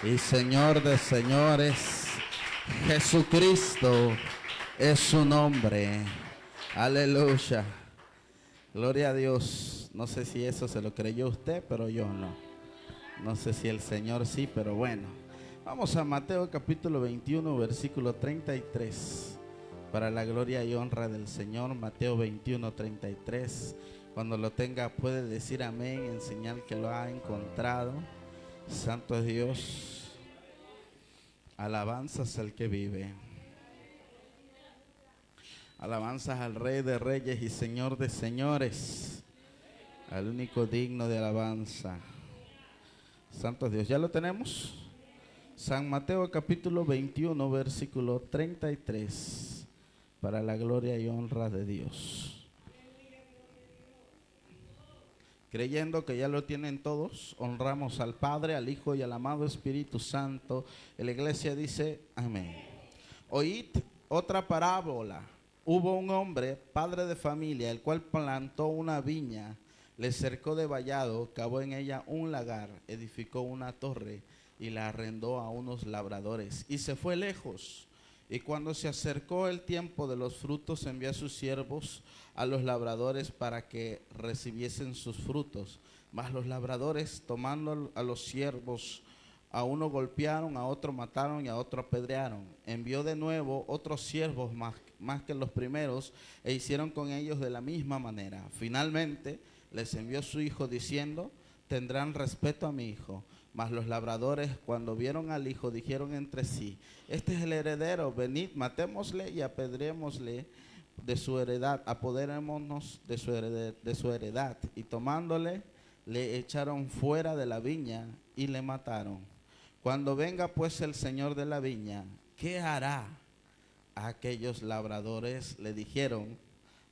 y Señor de señores. Jesucristo es su nombre. Aleluya. Gloria a Dios. No sé si eso se lo creyó usted, pero yo no. No sé si el Señor sí, pero bueno. Vamos a Mateo capítulo 21, versículo 33. Para la gloria y honra del Señor, Mateo 21, 33. Cuando lo tenga puede decir amén en señal que lo ha encontrado. Santo es Dios. Alabanzas al que vive. Alabanzas al Rey de Reyes y Señor de Señores. Al único digno de alabanza. Santo es Dios. ¿Ya lo tenemos? San Mateo capítulo 21, versículo 33. Para la gloria y honra de Dios. Creyendo que ya lo tienen todos, honramos al Padre, al Hijo y al amado Espíritu Santo. La iglesia dice amén. Oíd otra parábola. Hubo un hombre, padre de familia, el cual plantó una viña, le cercó de vallado, cavó en ella un lagar, edificó una torre y la arrendó a unos labradores y se fue lejos. Y cuando se acercó el tiempo de los frutos, envió a sus siervos a los labradores para que recibiesen sus frutos. Mas los labradores, tomando a los siervos, a uno golpearon, a otro mataron y a otro apedrearon. Envió de nuevo otros siervos más que los primeros, e hicieron con ellos de la misma manera. Finalmente les envió su hijo diciendo: tendrán respeto a mi hijo. Mas los labradores, cuando vieron al hijo, dijeron entre sí: este es el heredero, venid, matémosle y apedrémosle de su heredad, apoderémonos de su heredad. Y tomándole, le echaron fuera de la viña y le mataron. Cuando venga pues el señor de la viña, ¿qué hará? A aquellos labradores le dijeron: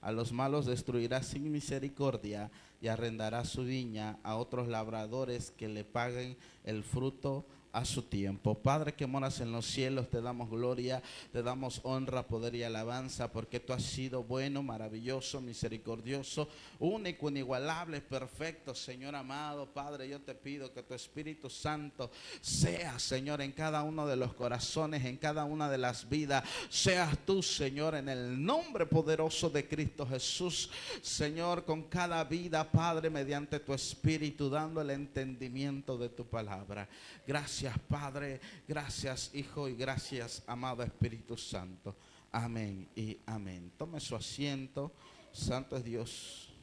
a los malos destruirá sin misericordia y arrendará su viña a otros labradores que le paguen el fruto a su tiempo. Padre que moras en los cielos, te damos gloria, te damos honra, poder y alabanza, porque tú has sido bueno, maravilloso, misericordioso, único, inigualable, perfecto. Señor amado, Padre, yo te pido que tu Espíritu Santo sea, Señor, en cada uno de los corazones, en cada una de las vidas. Seas tú, Señor, en el nombre poderoso de Cristo Jesús, Señor, con cada vida, Padre, mediante tu Espíritu, dando el entendimiento de tu palabra. Gracias, Padre, gracias, Hijo, y gracias, amado Espíritu Santo. Amén y amén. Tome su asiento. Santo es Dios.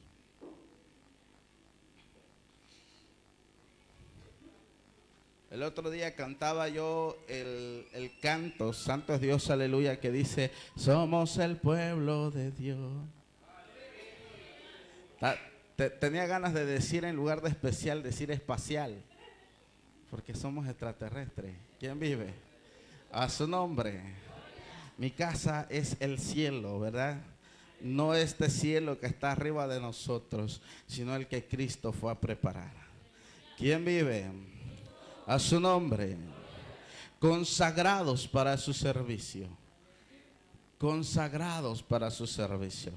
El otro día cantaba yo el canto, Santo es Dios, aleluya, que dice: somos el pueblo de Dios. Tenía ganas de decir, en lugar de especial, decir espacial, porque somos extraterrestres. ¿Quién vive? A su nombre. Mi casa es el cielo, ¿verdad? No este cielo que está arriba de nosotros, sino el que Cristo fue a preparar. ¿Quién vive? A su nombre. Consagrados para su servicio. Consagrados para su servicio.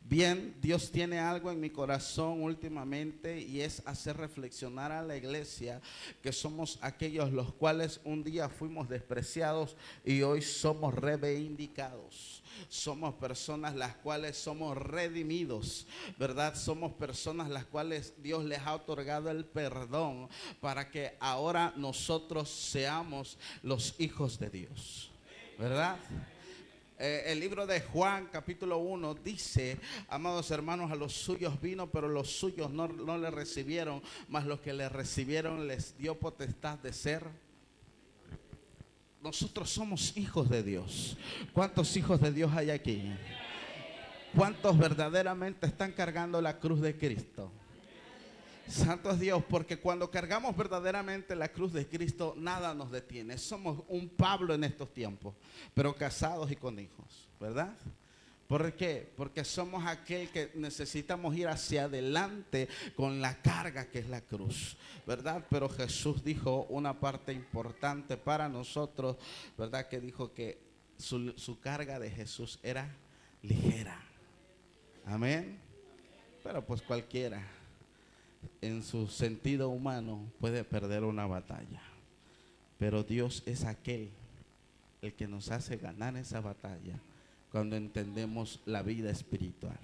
Bien, Dios tiene algo en mi corazón últimamente, y es hacer reflexionar a la iglesia que somos aquellos los cuales un día fuimos despreciados y hoy somos reivindicados. Somos personas las cuales somos redimidos, ¿verdad? Somos personas las cuales Dios les ha otorgado el perdón para que ahora nosotros seamos los hijos de Dios, ¿verdad? El libro de Juan capítulo 1 dice: amados hermanos, a los suyos vino, pero los suyos no le recibieron, mas los que le recibieron les dio potestad de ser. Nosotros somos hijos de Dios. ¿Cuántos hijos de Dios hay aquí? ¿Cuántos verdaderamente están cargando la cruz de Cristo? Santo es Dios, porque cuando cargamos verdaderamente la cruz de Cristo, nada nos detiene. Somos un Pablo en estos tiempos, pero casados y con hijos, ¿verdad? ¿Por qué? Porque somos aquel que necesitamos ir hacia adelante con la carga que es la cruz, ¿verdad? Pero Jesús dijo una parte importante para nosotros, ¿verdad? Que dijo que su carga de Jesús era ligera. Amén. Pero pues cualquiera, en su sentido humano, puede perder una batalla. Pero Dios es aquel el que nos hace ganar esa batalla cuando entendemos la vida espiritual.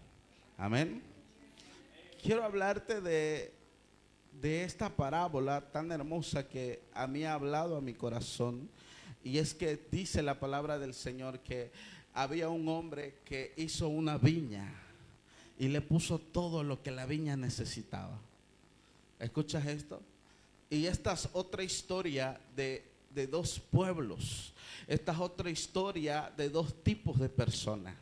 Amén. Quiero hablarte de esta parábola tan hermosa que a mí ha hablado a mi corazón. Y es que dice la palabra del Señor que había un hombre que hizo una viña y le puso todo lo que la viña necesitaba. ¿Escuchas esto? Y esta es otra historia de dos pueblos. Esta es otra historia de dos tipos de personas.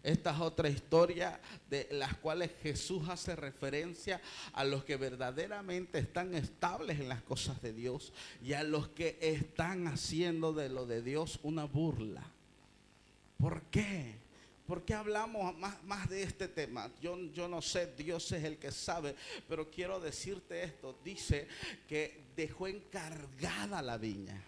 Esta es otra historia de las cuales Jesús hace referencia a los que verdaderamente están estables en las cosas de Dios y a los que están haciendo de lo de Dios una burla. ¿Por qué? ¿Por qué hablamos más de este tema? Yo no sé, Dios es el que sabe, pero quiero decirte esto. Dice que dejó encargada la viña.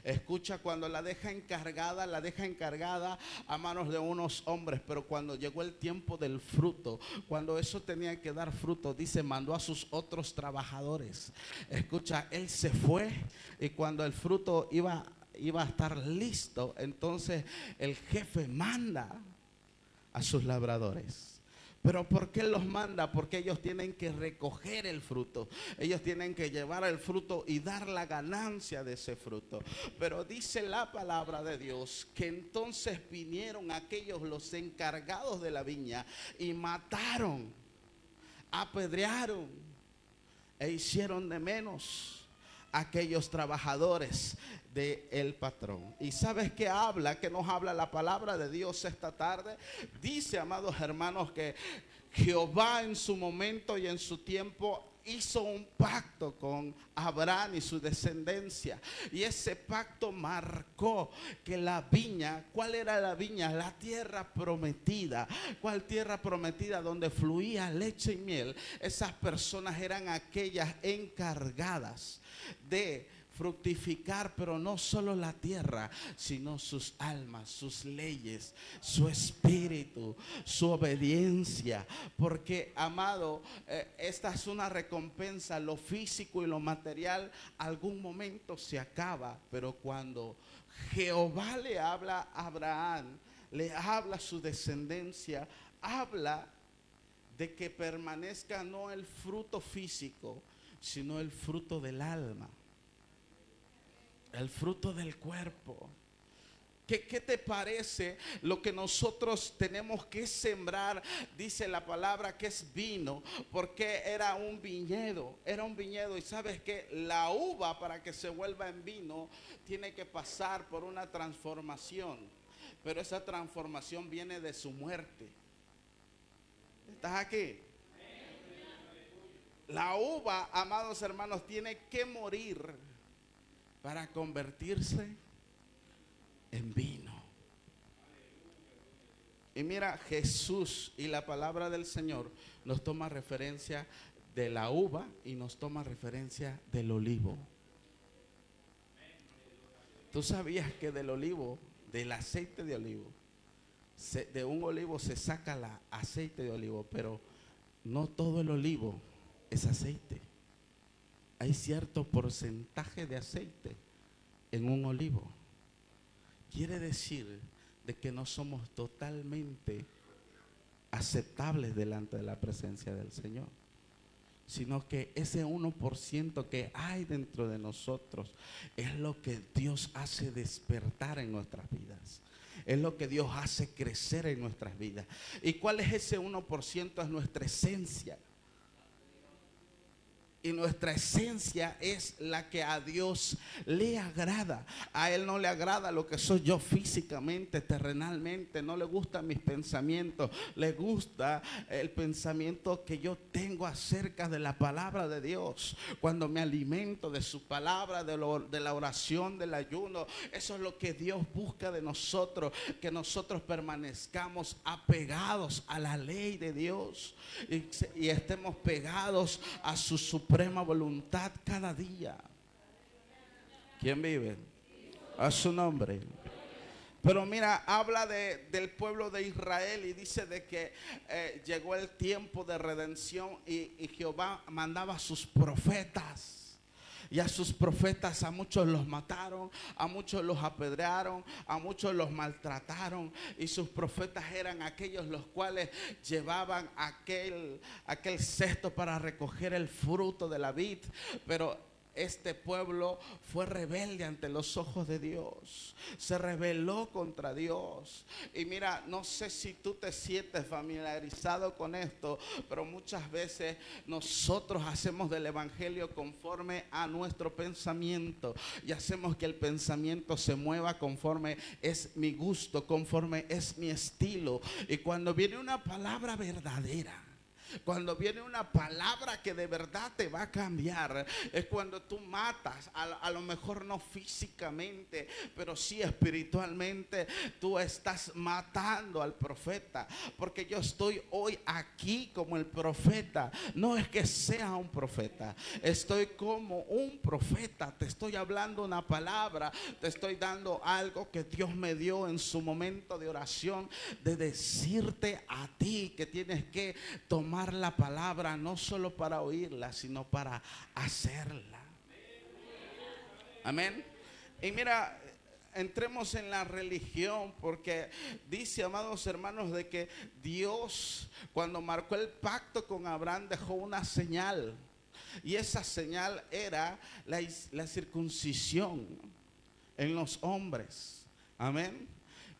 Escucha, cuando la deja encargada a manos de unos hombres, pero cuando llegó el tiempo del fruto, cuando eso tenía que dar fruto, dice, mandó a sus otros trabajadores. Escucha, él se fue y cuando el fruto iba a estar listo, entonces el jefe manda a sus labradores. Pero ¿por qué los manda? Porque ellos tienen que recoger el fruto. Ellos tienen que llevar el fruto y dar la ganancia de ese fruto. Pero dice la palabra de Dios que entonces vinieron aquellos, los encargados de la viña, y mataron, apedrearon e hicieron de menos a aquellos trabajadores del patrón. ¿Y sabes qué habla? ¿Qué nos habla la palabra de Dios esta tarde? Dice, amados hermanos, que Jehová en su momento y en su tiempo hizo un pacto con Abraham y su descendencia, y ese pacto marcó que la viña, ¿cuál era la viña? La tierra prometida. ¿Cuál tierra prometida? Donde fluía leche y miel. Esas personas eran aquellas encargadas de fructificar, pero no solo la tierra, sino sus almas, sus leyes, su espíritu, su obediencia. Porque, amado, esta es una recompensa. Lo físico y lo material algún momento se acaba, pero cuando Jehová le habla a Abraham, le habla a su descendencia, habla de que permanezca no el fruto físico, sino el fruto del alma, el fruto del cuerpo. ¿Qué te parece lo que nosotros tenemos que sembrar? Dice la palabra que es vino, porque era un viñedo, y sabes que la uva, para que se vuelva en vino, tiene que pasar por una transformación, pero esa transformación viene de su muerte. ¿Estás aquí? La uva, amados hermanos, tiene que morir para convertirse en vino. Y mira, Jesús y la palabra del Señor nos toma referencia de la uva y nos toma referencia del olivo. ¿Tú sabías que del olivo, del aceite de olivo, de un olivo se saca el aceite de olivo, pero no todo el olivo es aceite? Hay cierto porcentaje de aceite en un olivo. Quiere decir de que no somos totalmente aceptables delante de la presencia del Señor, sino que ese 1% que hay dentro de nosotros es lo que Dios hace despertar en nuestras vidas. Es lo que Dios hace crecer en nuestras vidas. ¿Y cuál es ese 1%? Es nuestra esencia. Y nuestra esencia es la que a Dios le agrada. A Él no le agrada lo que soy yo físicamente, terrenalmente. No le gustan mis pensamientos. Le gusta el pensamiento que yo tengo acerca de la palabra de Dios. Cuando me alimento de su palabra, de la oración, del ayuno. Eso es lo que Dios busca de nosotros. Que nosotros permanezcamos apegados a la ley de Dios. Y estemos pegados a su suprema voluntad cada día. ¿Quién vive? A su nombre. Pero mira, habla del pueblo de Israel y dice de que llegó el tiempo de redención y Jehová mandaba a sus profetas. Y a sus profetas a muchos los mataron, a muchos los apedrearon, a muchos los maltrataron. Y sus profetas eran aquellos los cuales llevaban aquel cesto para recoger el fruto de la vid. Pero este pueblo fue rebelde ante los ojos de Dios. Se rebeló contra Dios. Y mira, no sé si tú te sientes familiarizado con esto, pero muchas veces nosotros hacemos del evangelio conforme a nuestro pensamiento. Y hacemos que el pensamiento se mueva conforme es mi gusto, conforme es mi estilo. Y cuando viene una palabra verdadera, cuando viene una palabra que de verdad te va a cambiar, es cuando tú matas, a lo mejor no físicamente, pero sí espiritualmente. Tú estás matando al profeta, porque yo estoy hoy aquí como el profeta. No es que sea un profeta, estoy como un profeta. Te estoy hablando una palabra, te estoy dando algo que Dios me dio en su momento de oración, de decirte a ti que tienes que tomar la palabra no solo para oírla, sino para hacerla. Amén. Y mira, entremos en la religión, porque dice, amados hermanos, de que Dios, cuando marcó el pacto con Abraham, dejó una señal. Y esa señal era la circuncisión en los hombres. Amén.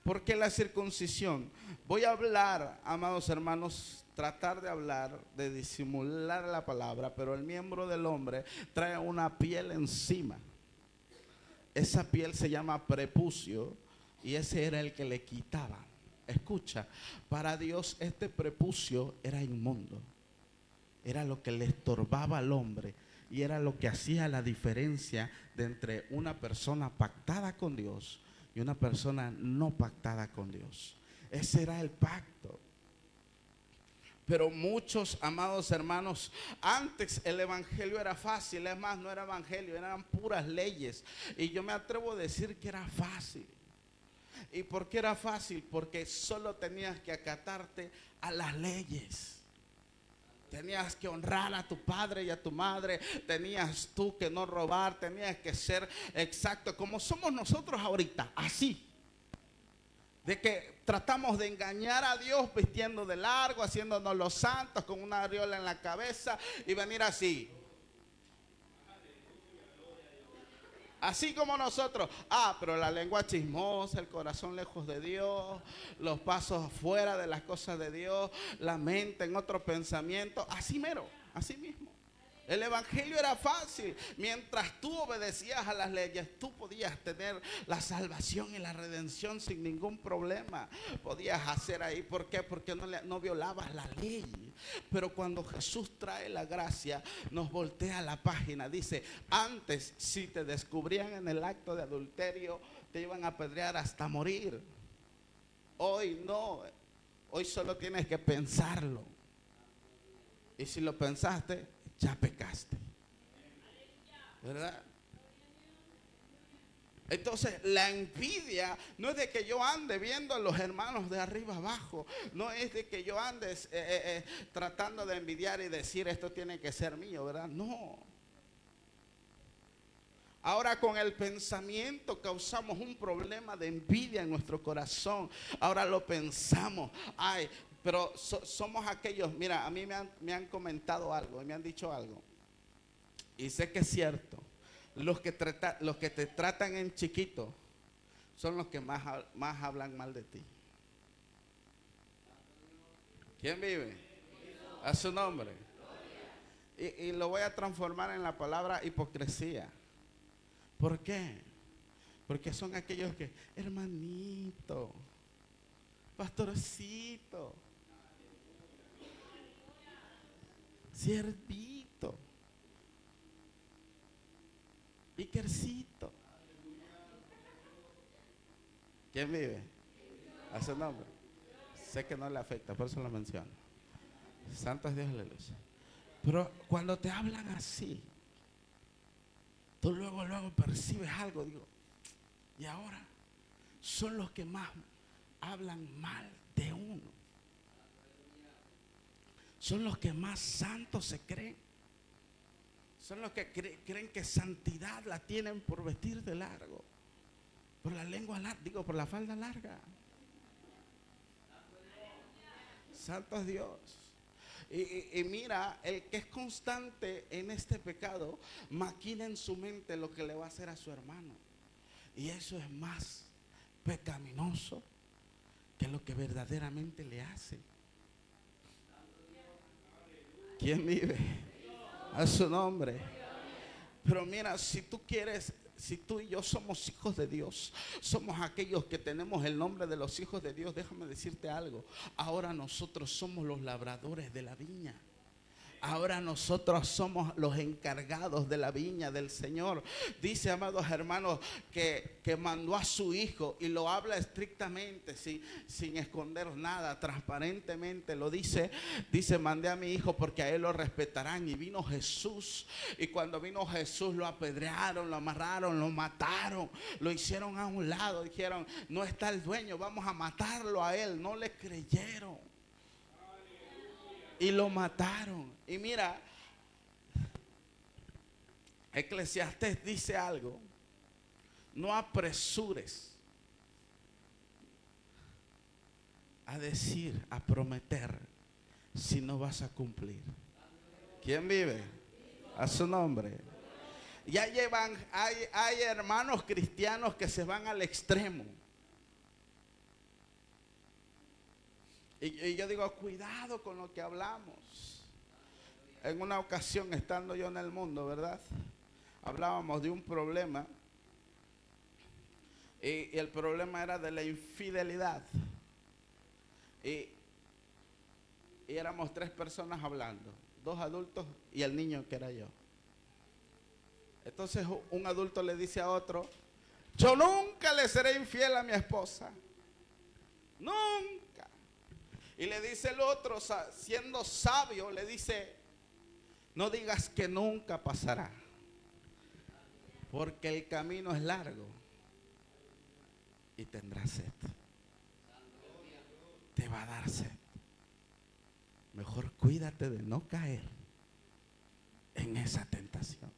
¿Por qué la circuncisión? Voy a hablar, amados hermanos, tratar de hablar, de disimular la palabra, pero el miembro del hombre trae una piel encima. Esa piel se llama prepucio y ese era el que le quitaban. Escucha, para Dios este prepucio era inmundo. Era lo que le estorbaba al hombre y era lo que hacía la diferencia de entre una persona pactada con Dios y una persona no pactada con Dios. Ese era el pacto. Pero muchos, amados hermanos, antes el evangelio era fácil. Es más, no era evangelio, eran puras leyes. Y yo me atrevo a decir que era fácil. ¿Y por qué era fácil? Porque solo tenías que acatarte a las leyes. Tenías que honrar a tu padre y a tu madre. Tenías tú que no robar. Tenías que ser exacto, como somos nosotros ahorita, así. De que tratamos de engañar a Dios vistiendo de largo, haciéndonos los santos con una aureola en la cabeza y venir así. Así como nosotros. Pero la lengua chismosa, el corazón lejos de Dios, los pasos fuera de las cosas de Dios, la mente en otro pensamiento. Así mero, así mismo. El evangelio era fácil. Mientras tú obedecías a las leyes, tú podías tener la salvación y la redención sin ningún problema. Podías hacer ahí. ¿Por qué? Porque no violabas la ley. Pero cuando Jesús trae la gracia, nos voltea la página. Dice, antes si te descubrían en el acto de adulterio, te iban a apedrear hasta morir. Hoy no. Hoy solo tienes que pensarlo. Y si lo pensaste, ya pecaste, ¿verdad? Entonces la envidia no es de que yo ande viendo a los hermanos de arriba abajo. No es de que yo ande tratando de envidiar y decir esto tiene que ser mío, ¿verdad? No. Ahora con el pensamiento causamos un problema de envidia en nuestro corazón. Ahora lo pensamos. Pero somos aquellos, mira, a mí me han comentado algo, me han dicho algo. Y sé que es cierto. Los que te tratan en chiquito son los que más hablan mal de ti. ¿Quién vive? A su nombre. Y lo voy a transformar en la palabra hipocresía. ¿Por qué? Porque son aquellos que, hermanito, pastorcito, siervito, Ikercito. ¿Quién vive? A su nombre. Sé que no le afecta, por eso lo menciono. Santo es Dios, aleluya. Pero cuando te hablan así, tú luego percibes algo. Digo, y ahora son los que más hablan mal de uno. Son los que más santos se creen. Son los que creen que santidad la tienen por vestir de largo, por la lengua larga, digo, por la falda larga. Santo es Dios. Y mira, el que es constante en este pecado maquina en su mente lo que le va a hacer a su hermano. Y eso es más pecaminoso que lo que verdaderamente le hace. ¿Quién vive? A su nombre. Pero mira, si tú quieres, si tú y yo somos hijos de Dios, somos aquellos que tenemos el nombre de los hijos de Dios, déjame decirte algo. Ahora nosotros somos los labradores de la viña. Ahora nosotros somos los encargados de la viña del Señor. Dice, amados hermanos, que mandó a su Hijo, y lo habla estrictamente, sin esconder nada, transparentemente lo dice. Dice, mandé a mi Hijo porque a Él lo respetarán. Y vino Jesús, y cuando vino Jesús lo apedrearon, lo amarraron, lo mataron, lo hicieron a un lado. Dijeron, no está el dueño, vamos a matarlo a Él. No le creyeron y lo mataron. Y mira, Eclesiastés dice algo: no apresures a decir, a prometer, si no vas a cumplir. ¿Quién vive? A su nombre. Ya hay hermanos cristianos que se van al extremo. Y yo digo, cuidado con lo que hablamos. En una ocasión, estando yo en el mundo, ¿verdad?, hablábamos de un problema. Y el problema era de la infidelidad. Y éramos 3 personas hablando, 2 adultos y el niño que era yo. Entonces un adulto le dice a otro, yo nunca le seré infiel a mi esposa. Nunca. Y le dice el otro, siendo sabio, le dice, no digas que nunca pasará, porque el camino es largo y tendrás sed. Te va a dar sed. Mejor cuídate de no caer en esa tentación.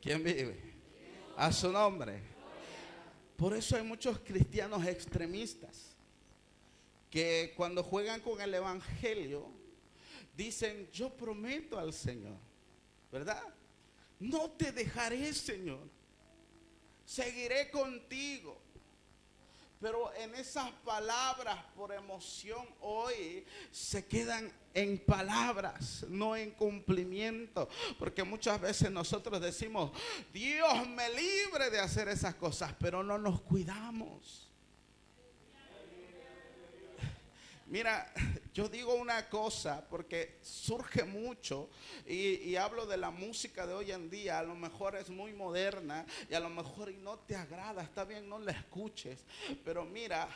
¿Quién vive? A su nombre. Por eso hay muchos cristianos extremistas que cuando juegan con el evangelio dicen, yo prometo al Señor, ¿verdad? No te dejaré, Señor, seguiré contigo. Pero en esas palabras por emoción hoy se quedan en palabras, no en cumplimiento. Porque muchas veces nosotros decimos, Dios me libre de hacer esas cosas, pero no nos cuidamos. Mira, yo digo una cosa porque surge mucho y hablo de la música de hoy en día. A lo mejor es muy moderna y a lo mejor y no te agrada, está bien, no la escuches. Pero mira,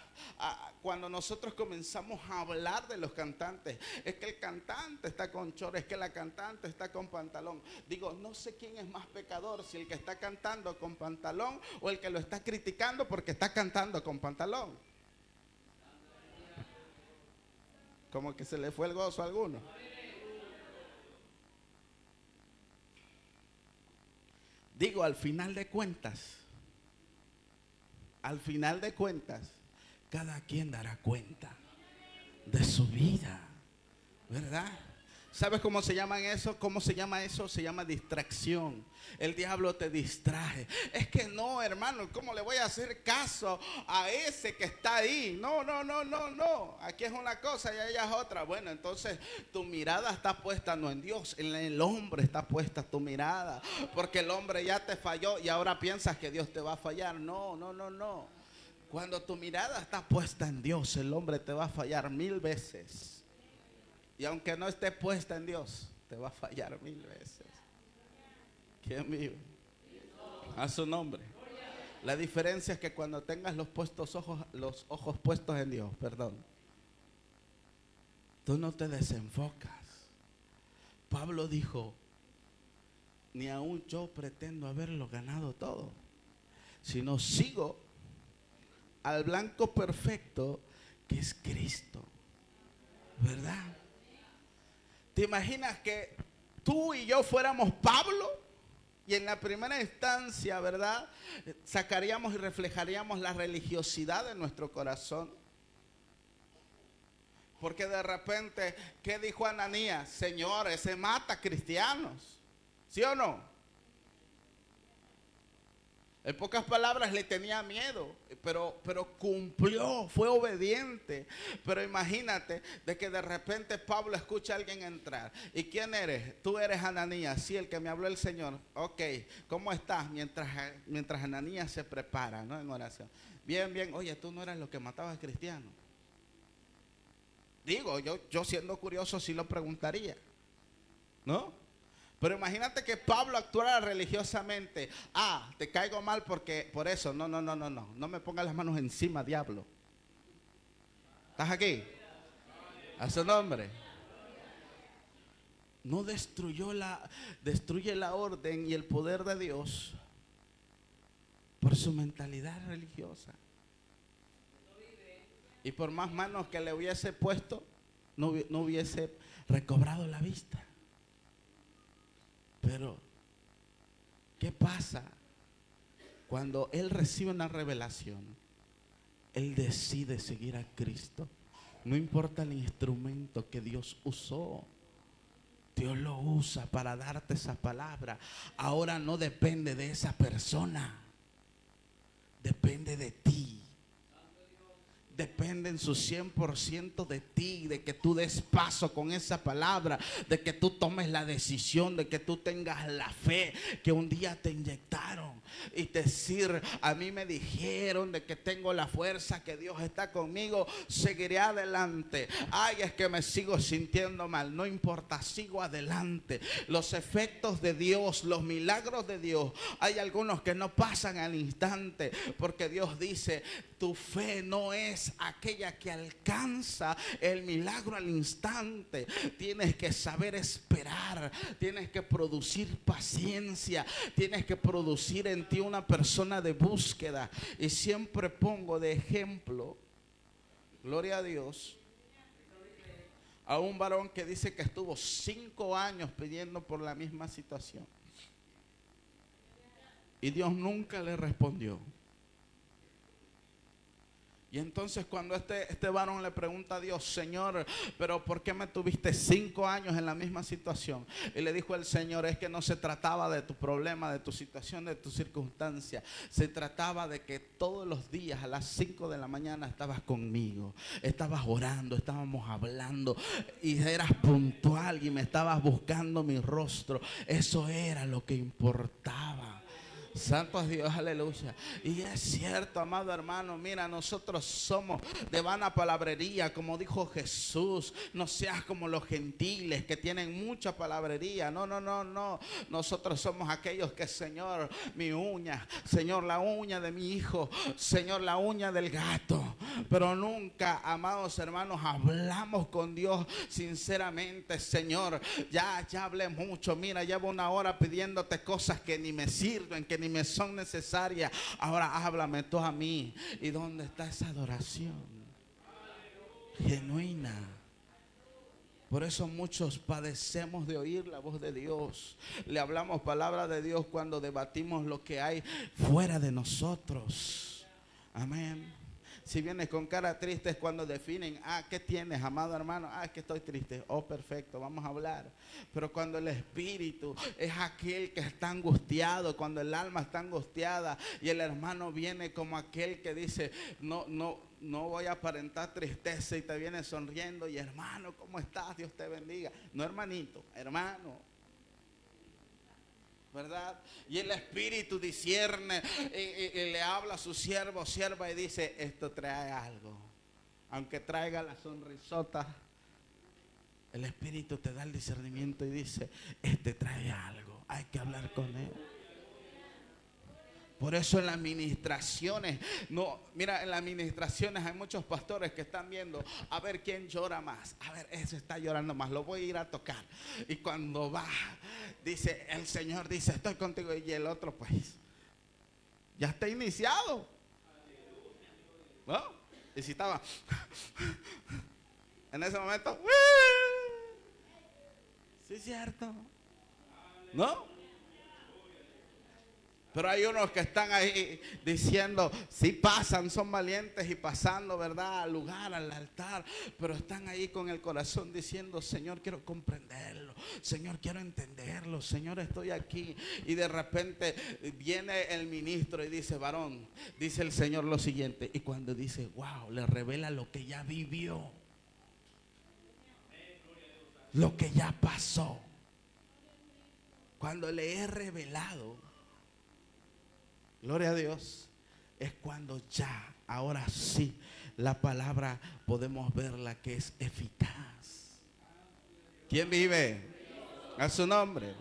cuando nosotros comenzamos a hablar de los cantantes, es que el cantante está con chor, es que la cantante está con pantalón. Digo, no sé quién es más pecador, si el que está cantando con pantalón o el que lo está criticando porque está cantando con pantalón. Como que se le fue el gozo a alguno. Digo, al final de cuentas, cada quien dará cuenta de su vida, ¿verdad? ¿Sabes cómo se llama eso? ¿Cómo se llama eso? Se llama distracción. El diablo te distrae. Es que no, hermano, ¿cómo le voy a hacer caso a ese que está ahí? No. Aquí es una cosa y allá es otra. Bueno, entonces tu mirada está puesta no en Dios, en el hombre está puesta tu mirada. Porque el hombre ya te falló y ahora piensas que Dios te va a fallar. No. Cuando tu mirada está puesta en Dios, el hombre te va a fallar 1000 veces. Y aunque no esté puesta en Dios, te va a fallar 1000 veces. ¿Quién vive? A su nombre. La diferencia es que cuando tengas los ojos puestos en Dios, tú no te desenfocas. Pablo dijo, ni aún yo pretendo haberlo ganado todo, sino sigo al blanco perfecto que es Cristo, ¿verdad? ¿Te imaginas que tú y yo fuéramos Pablo, y en la primera instancia, ¿verdad?, sacaríamos y reflejaríamos la religiosidad de nuestro corazón. Porque de repente, ¿qué dijo Ananías? Señor, ese mata cristianos. ¿Sí o no? En pocas palabras, le tenía miedo, pero cumplió, fue obediente. Pero imagínate de que de repente Pablo escucha a alguien entrar. ¿Y quién eres? Tú eres Ananías. Sí, el que me habló el Señor. Ok, ¿cómo estás? Mientras Ananías se prepara, ¿no?, en oración. Bien, bien. Oye, tú no eras lo que matabas cristianos. Digo, yo siendo curioso sí lo preguntaría, ¿no? Pero imagínate que Pablo actuara religiosamente. Ah, te caigo mal porque por eso. No. No me pongas las manos encima, diablo. ¿Estás aquí? A su nombre. No destruye la orden y el poder de Dios por su mentalidad religiosa. Y por más manos que le hubiese puesto, no hubiese recobrado la vista. Pero, ¿qué pasa? Cuando él recibe una revelación, él decide seguir a Cristo. No importa el instrumento que Dios usó. Dios lo usa para darte esa palabra. Ahora no depende de esa persona. Depende de ti. Depende en su 100% de ti, de que tú des paso con esa palabra, de que tú tomes la decisión, de que tú tengas la fe que un día te inyectaron. Y decir, a mí me dijeron de que tengo la fuerza, que Dios está conmigo, seguiré adelante. Ay, es que me sigo sintiendo mal, no importa, sigo adelante. Los efectos de Dios, los milagros de Dios, hay algunos que no pasan al instante, porque Dios dice, tu fe no es aquella que alcanza el milagro al instante. Tienes que saber esperar, tienes que producir paciencia, tienes que producir en ti una persona de búsqueda. Y siempre pongo de ejemplo, gloria a Dios, a un varón que dice que estuvo 5 años pidiendo por la misma situación y Dios nunca le respondió. Y entonces cuando este varón le pregunta a Dios, Señor, pero ¿por qué me tuviste 5 años en la misma situación? Y le dijo el Señor, es que no se trataba de tu problema, de tu situación, de tu circunstancia. Se trataba de que todos los días a las 5 de la mañana estabas conmigo. Estabas orando, estábamos hablando y eras puntual y me estabas buscando mi rostro. Eso era lo que importaba. Santo es Dios, aleluya. Y es cierto, amado hermano, mira, nosotros somos de vana palabrería, como dijo Jesús. No seas como los gentiles que tienen mucha palabrería. No. Nosotros somos aquellos que, Señor, mi uña, Señor, la uña de mi hijo, Señor, la uña del gato. Pero nunca, amados hermanos, hablamos con Dios sinceramente. Señor, ya hablé mucho. Mira, llevo 1 hora pidiéndote cosas que ni me sirven, que ni me son necesarias. Ahora háblame tú a mí. ¿Y dónde está esa adoración genuina? Por eso muchos padecemos de oír la voz de Dios. Le hablamos palabra de Dios cuando debatimos lo que hay fuera de nosotros. Amén. Si vienes con cara triste es cuando definen, ¿qué tienes, amado hermano? Es que estoy triste. Oh, perfecto, vamos a hablar. Pero cuando el espíritu es aquel que está angustiado, cuando el alma está angustiada y el hermano viene como aquel que dice, no voy a aparentar tristeza, y te viene sonriendo y hermano, ¿cómo estás? Dios te bendiga. No hermanito, hermano. ¿Verdad? Y el espíritu discierne y le habla a su siervo, sierva, y dice, esto trae algo. Aunque traiga la sonrisota, el espíritu te da el discernimiento y dice, este trae algo, hay que hablar con él. Por eso en las ministraciones, en las ministraciones hay muchos pastores que están viendo a ver quién llora más. A ver, ese está llorando más, lo voy a ir a tocar. Y cuando va, dice, el Señor dice, estoy contigo. Y el otro pues, ya está iniciado, ¿no? Y si estaba en ese momento, sí es cierto. ¿No? Pero hay unos que están ahí diciendo, sí pasan, son valientes y pasando, ¿verdad? Al lugar, al altar. Pero están ahí con el corazón diciendo, Señor, quiero comprenderlo. Señor, quiero entenderlo. Señor, estoy aquí. Y de repente viene el ministro y dice, varón, dice el Señor lo siguiente. Y cuando dice, wow, le revela lo que ya vivió. Lo que ya pasó. Cuando le he revelado, gloria a Dios, es cuando ya, ahora sí, la palabra podemos verla que es eficaz. ¿Quién vive? A su nombre.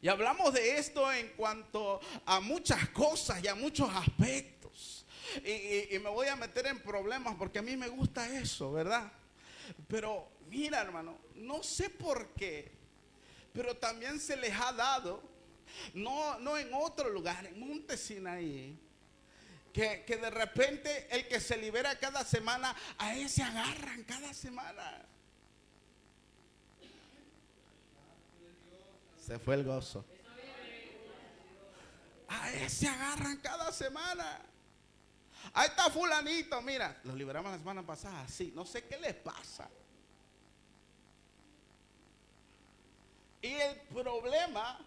Y hablamos de esto en cuanto a muchas cosas y a muchos aspectos. Y me voy a meter en problemas porque a mí me gusta eso, ¿verdad? Pero mira, hermano, no sé por qué, pero también se les ha dado, no en otro lugar, en Monte Sinaí, que de repente el que se libera cada semana, a ese agarran cada semana. Se fue el gozo. A ese agarran cada semana. Ahí está fulanito, mira, los liberamos la semana pasada, así, no sé qué les pasa. Y el problema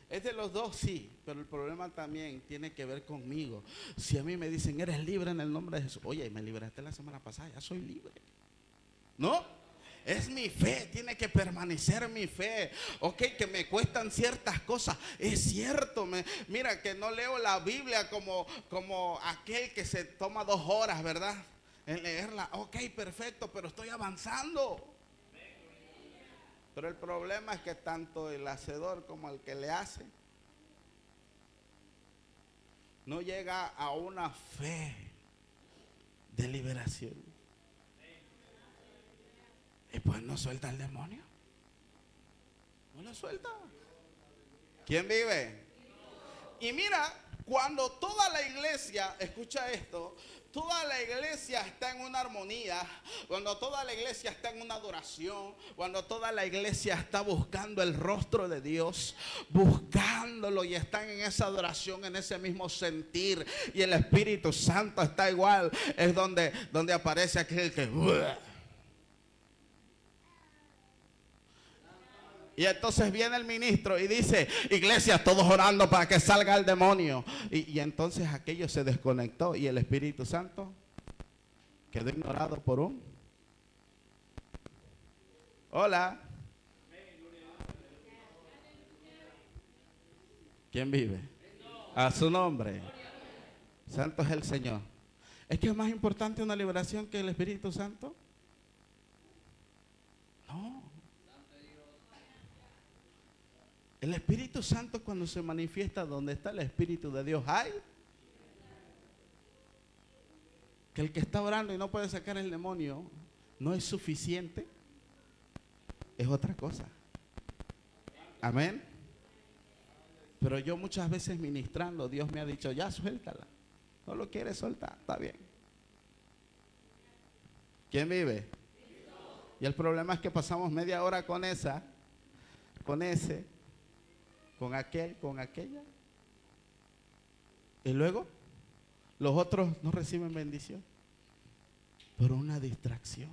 es de los dos, sí, pero el problema también tiene que ver conmigo. Si a mí me dicen, eres libre en el nombre de Jesús, oye, me liberaste la semana pasada, ya soy libre. ¿No? Es mi fe, tiene que permanecer mi fe. Ok, que me cuestan ciertas cosas, es cierto. Mira que no leo la Biblia como aquel que se toma 2 horas, ¿verdad? En leerla, ok, perfecto, pero estoy avanzando. Pero el problema es que tanto el hacedor como el que le hace no llega a una fe de liberación. Y pues no suelta el demonio. No lo suelta. ¿Quién vive? Y mira, cuando toda la iglesia, escucha esto, toda la iglesia está en una armonía, cuando toda la iglesia está en una adoración, cuando toda la iglesia está buscando el rostro de Dios, buscándolo y están en esa adoración, en ese mismo sentir, y el Espíritu Santo está igual, es donde aparece aquel que... Y entonces viene el ministro y dice, iglesia, todos orando para que salga el demonio. Y entonces aquello se desconectó y el Espíritu Santo quedó ignorado por un... Hola. ¿Quién vive? A su nombre. Santo es el Señor. ¿Es que es más importante una liberación que el Espíritu Santo? No. El Espíritu Santo, cuando se manifiesta donde está el Espíritu de Dios, hay que el que está orando y no puede sacar el demonio no es suficiente, es otra cosa. Amén. Pero yo muchas veces ministrando, Dios me ha dicho, ya suéltala. No lo quiere soltar, está bien. ¿Quién vive? Y el problema es que pasamos media hora con esa, con ese, con aquel, con aquella. Y luego los otros no reciben bendición por una distracción.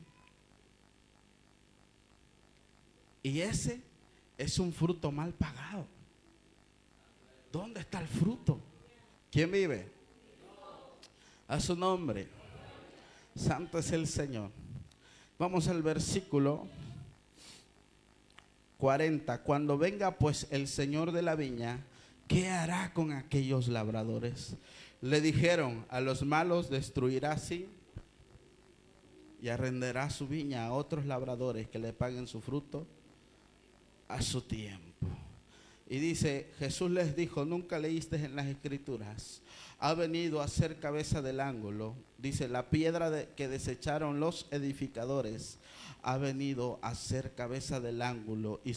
Y ese es un fruto mal pagado. ¿Dónde está el fruto? ¿Quién vive? A su nombre. Santo es el Señor. Vamos al versículo 40. Cuando venga pues el Señor de la viña, ¿qué hará con aquellos labradores? Le dijeron, a los malos destruirá así y arrendará su viña a otros labradores que le paguen su fruto a su tiempo. Y dice, Jesús les dijo, ¿nunca leíste en las Escrituras? Ha venido a ser cabeza del ángulo. Dice, la piedra que desecharon los edificadores ha venido a ser cabeza del ángulo y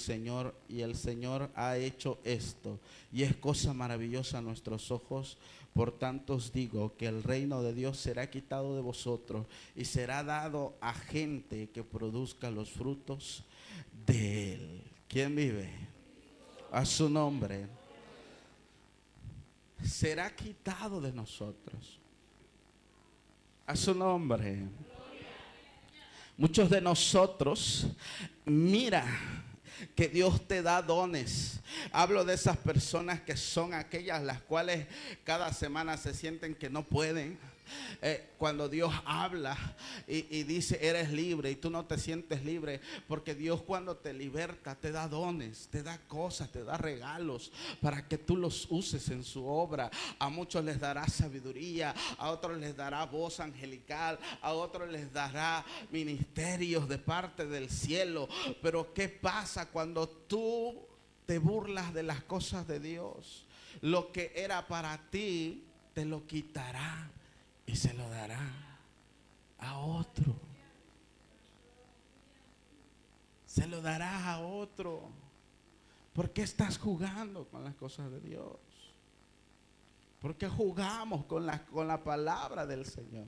el Señor ha hecho esto. Y es cosa maravillosa a nuestros ojos. Por tanto os digo que el reino de Dios será quitado de vosotros y será dado a gente que produzca los frutos de él. ¿Quién vive? A su nombre. Será quitado de nosotros. A su nombre. Muchos de nosotros, mira, que Dios te da dones. Hablo de esas personas que son aquellas las cuales cada semana se sienten que no pueden. Cuando Dios habla y dice eres libre y tú no te sientes libre, porque Dios cuando te liberta te da dones, te da cosas, te da regalos para que tú los uses en su obra. A muchos les dará sabiduría, a otros les dará voz angelical, a otros les dará ministerios de parte del cielo. Pero ¿qué pasa cuando tú te burlas de las cosas de Dios? Lo que era para ti te lo quitará y se lo dará a otro. Se lo dará a otro. ¿Por qué estás jugando con las cosas de Dios? ¿Por qué jugamos con la palabra del Señor?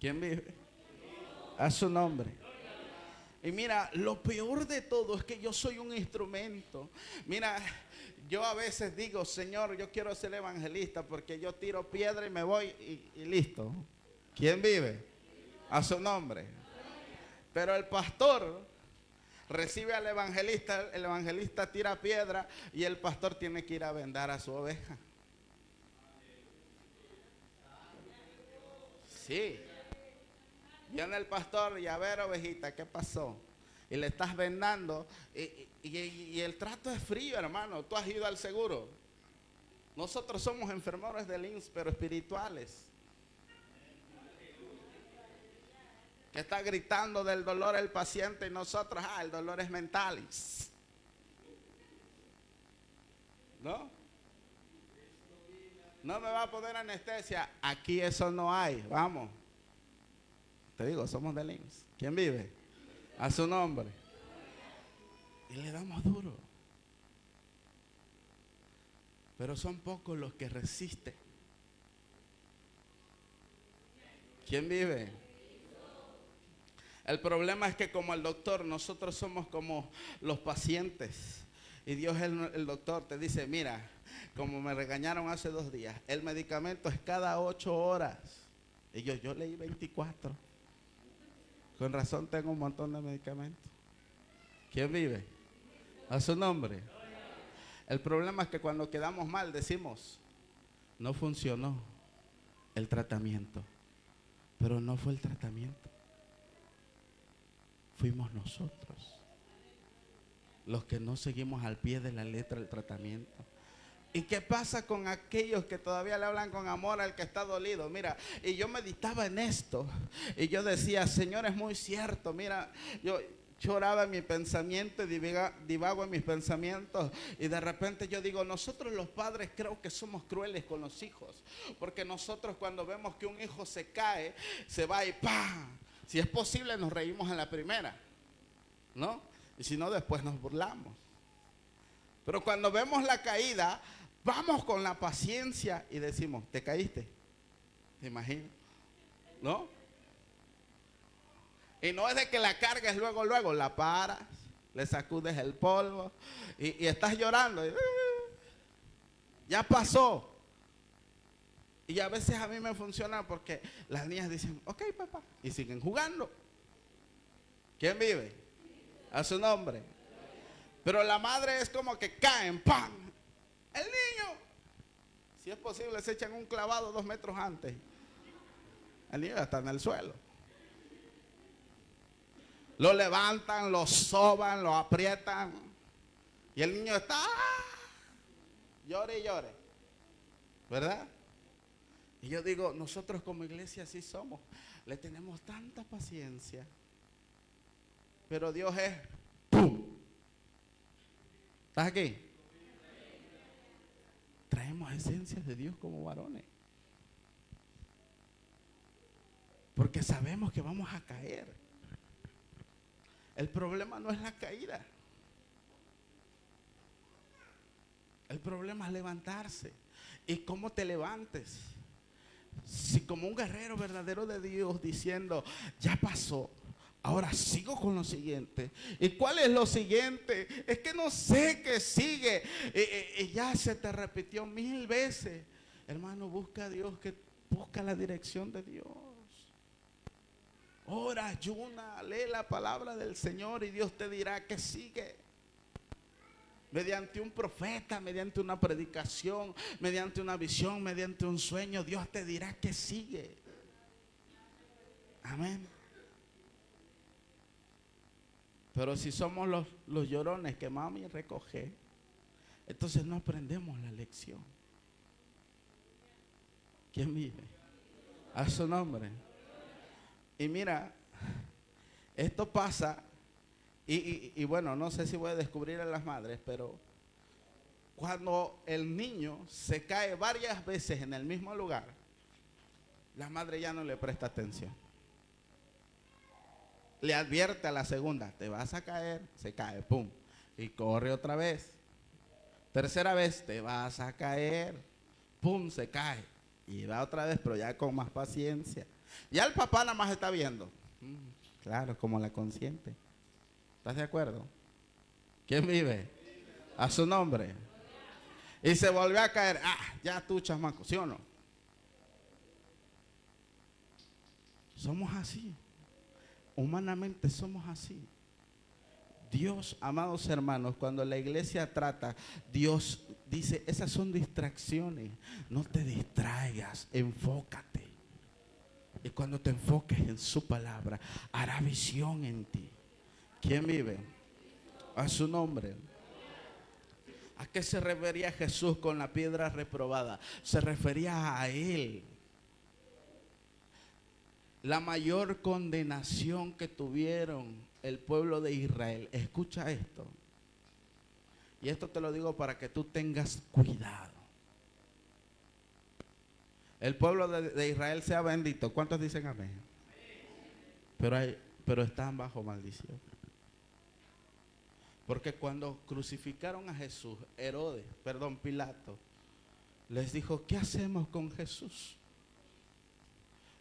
¿Quién vive? A su nombre. Y mira, lo peor de todo es que yo soy un instrumento. Mira, yo a veces digo, Señor, yo quiero ser evangelista porque yo tiro piedra y me voy y listo. ¿Quién vive? A su nombre. Pero el pastor recibe al evangelista, el evangelista tira piedra y el pastor tiene que ir a vendar a su oveja. Sí. Viene el pastor y a ver, ovejita, ¿qué pasó? Y le estás vendando y el trato es frío, hermano. Tú has ido al seguro. Nosotros somos enfermos del IMSS, pero espirituales. Que está gritando del dolor el paciente y nosotros, el dolor es mental. ¿No? No me va a poner anestesia. Aquí eso no hay. Vamos. Te digo, somos del IMSS. ¿Quién vive? A su nombre. Y le damos duro. Pero son pocos los que resisten. ¿Quién vive? El problema es que como el doctor, nosotros somos como los pacientes. Y Dios, el doctor, te dice, mira, como me regañaron hace 2 días, el medicamento es cada 8 horas. Y yo leí 24. Con razón tengo un montón de medicamentos. ¿Quién vive? A su nombre. El problema es que cuando quedamos mal decimos, no funcionó el tratamiento. Pero no fue el tratamiento. Fuimos nosotros los que no seguimos al pie de la letra el tratamiento. ¿Y qué pasa con aquellos que todavía le hablan con amor al que está dolido? Mira, y yo meditaba en esto y yo decía, Señor, es muy cierto. Mira, yo oraba en mi pensamiento y divago en mis pensamientos y de repente yo digo, nosotros los padres creo que somos crueles con los hijos, porque nosotros cuando vemos que un hijo se cae, se va y ¡pam! Si es posible nos reímos en la primera, ¿no? Y si no, después nos burlamos. Pero cuando vemos la caída, vamos con la paciencia y decimos, ¿te caíste? ¿Te imaginas? ¿No? Y no es de que la cargues luego, la paras, le sacudes el polvo y estás llorando. Y, ya pasó. Y a veces a mí me funciona porque las niñas dicen, ok, papá, y siguen jugando. ¿Quién vive? A su nombre. Pero la madre es como que caen, ¡pam! El niño, si es posible, se echan un clavado 2 metros antes. El niño ya está en el suelo. Lo levantan, lo soban, lo aprietan. Y el niño está, llore y llore. ¿Verdad? Y yo digo, nosotros como iglesia así somos. Le tenemos tanta paciencia. Pero Dios es, ¡pum! ¿Estás aquí? Traemos esencias de Dios como varones. Porque sabemos que vamos a caer. El problema no es la caída. El problema es levantarse. ¿Y cómo te levantes? Si como un guerrero verdadero de Dios diciendo, ya pasó, Ahora sigo con lo siguiente. ¿Y cuál es lo siguiente? Es que no sé qué sigue. Ya se te repitió 1000 veces. Hermano, busca a Dios, busca la dirección de Dios. Ora, ayuna, lee la palabra del Señor y Dios te dirá qué sigue. Mediante un profeta, mediante una predicación, mediante una visión, mediante un sueño, Dios te dirá qué sigue. Amén. Pero si somos los llorones que mami recoge, entonces no aprendemos la lección. ¿Quién vive? A su nombre. Y mira, esto pasa, y bueno, no sé si voy a descubrir a las madres, pero cuando el niño se cae varias veces en el mismo lugar, la madre ya no le presta atención. Le advierte a la segunda, te vas a caer, se cae, pum, y corre otra vez. Tercera vez, te vas a caer, pum, se cae, y va otra vez, pero ya con más paciencia. Ya el papá nada más está viendo, claro, como la consiente. ¿Estás de acuerdo? ¿Quién vive? A su nombre. Y se volvió a caer, ya tú, chamaco, ¿sí o no? Somos así. Humanamente somos así. Dios, amados hermanos, cuando la iglesia trata, Dios dice, esas son distracciones. No te distraigas, enfócate. Y cuando te enfoques en su palabra, hará visión en ti. ¿Quién vive? A su nombre. ¿A qué se refería Jesús con la piedra reprobada? Se refería a Él. La mayor condenación que tuvieron el pueblo de Israel. Escucha esto. Y esto te lo digo para que tú tengas cuidado. El pueblo de Israel sea bendito. ¿Cuántos dicen amén? Pero están bajo maldición. Porque cuando crucificaron a Jesús, Pilato, les dijo, ¿qué hacemos con Jesús?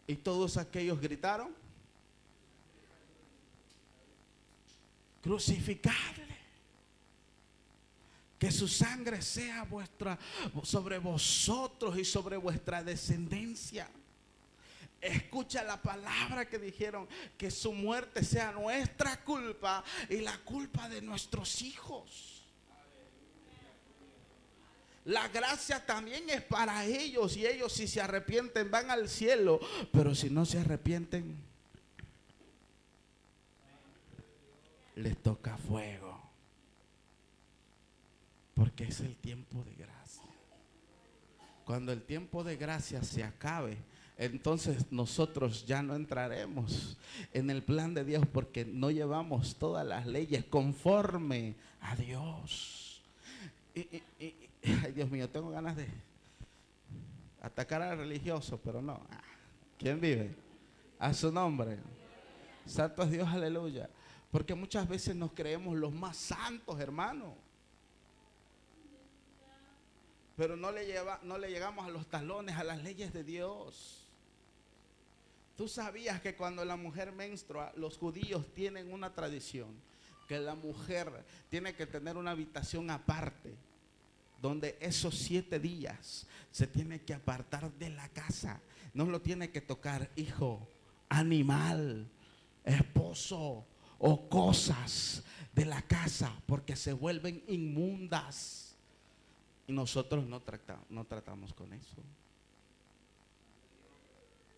Y todos aquellos gritaron, crucificarle. Que su sangre sea sobre vosotros y sobre vuestra descendencia. Escucha la palabra que dijeron, que su muerte sea nuestra culpa y la culpa de nuestros hijos. La gracia también es para ellos, y ellos si se arrepienten van al cielo, pero si no se arrepienten les toca fuego, porque es el tiempo de gracia. Cuando el tiempo de gracia se acabe, entonces nosotros ya no entraremos en el plan de Dios, porque no llevamos todas las leyes conforme a Dios. Ay, Dios mío, tengo ganas de atacar al religioso, pero no. ¿Quién vive? A su nombre. Santo es Dios, aleluya. Porque muchas veces nos creemos los más santos, hermano. Pero no le llegamos a los talones, a las leyes de Dios. Tú sabías que cuando la mujer menstrua, los judíos tienen una tradición, que la mujer tiene que tener una habitación aparte, donde esos 7 días se tiene que apartar de la casa. No lo tiene que tocar hijo, animal, esposo o cosas de la casa, porque se vuelven inmundas. Y nosotros no tratamos con eso.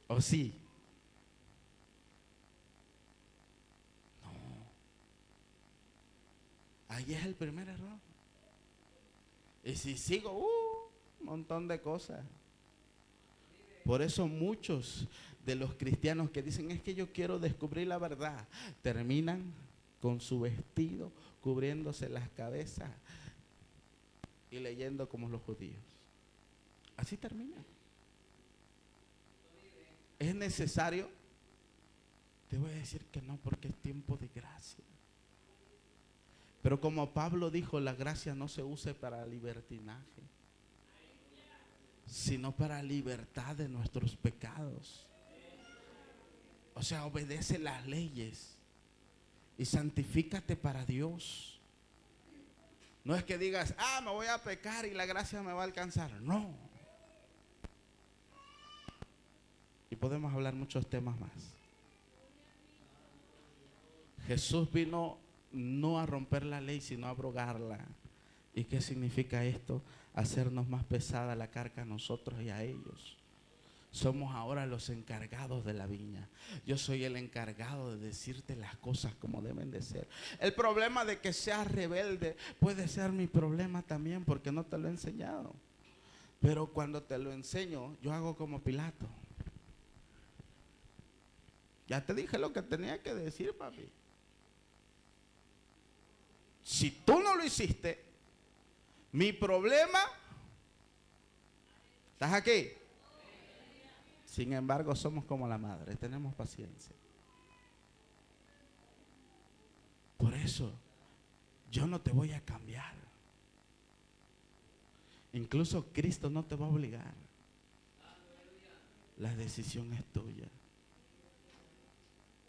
¿O sí? No. Ahí es el primer error. Y si sigo, un montón de cosas. Por eso muchos de los cristianos que dicen, es que yo quiero descubrir la verdad, terminan con su vestido cubriéndose las cabezas y leyendo como los judíos. Así termina. ¿Es necesario? Te voy a decir que no, porque es tiempo de gracia. Pero como Pablo dijo, la gracia no se usa para libertinaje, sino para libertad de nuestros pecados. O sea, obedece las leyes. y santifícate para Dios. No es que digas, me voy a pecar y la gracia me va a alcanzar. No. Y podemos hablar muchos temas más. Jesús vino no a romper la ley, sino a abrogarla. ¿Y qué significa esto? Hacernos más pesada la carga a nosotros y a ellos. Somos ahora los encargados de la viña. Yo soy el encargado de decirte las cosas como deben de ser. El problema de que seas rebelde puede ser mi problema también, porque no te lo he enseñado. Pero cuando te lo enseño, yo hago como Pilato. Ya te dije lo que tenía que decir, papi. Si tú no lo hiciste, mi problema, ¿estás aquí? Sin embargo, somos como la madre, tenemos paciencia. Por eso, yo no te voy a cambiar. Incluso Cristo no te va a obligar. La decisión es tuya.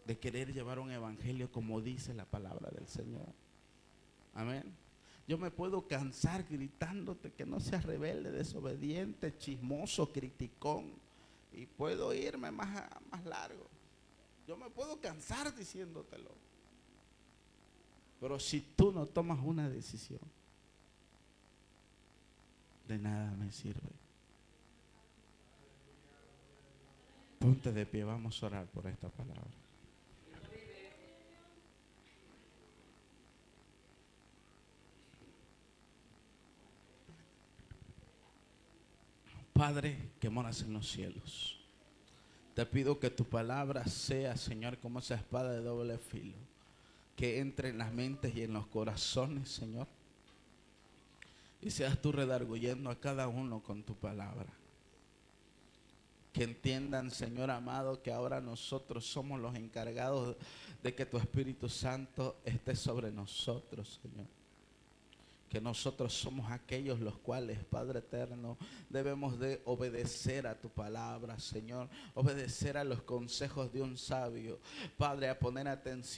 De querer llevar un evangelio como dice la palabra del Señor. Amén. Yo me puedo cansar gritándote que no seas rebelde, desobediente, chismoso, criticón. Y puedo irme más largo. Yo me puedo cansar diciéndotelo. Pero si tú no tomas una decisión, de nada me sirve. Ponte de pie, vamos a orar por esta palabra. Padre que moras en los cielos, te pido que tu palabra sea, Señor, como esa espada de doble filo, que entre en las mentes y en los corazones, Señor, y seas tú redarguyendo a cada uno con tu palabra. Que entiendan, Señor amado, que ahora nosotros somos los encargados de que tu Espíritu Santo esté sobre nosotros, Señor. Que nosotros somos aquellos los cuales, Padre eterno, debemos de obedecer a tu palabra, Señor. Obedecer a los consejos de un sabio. Padre, a poner atención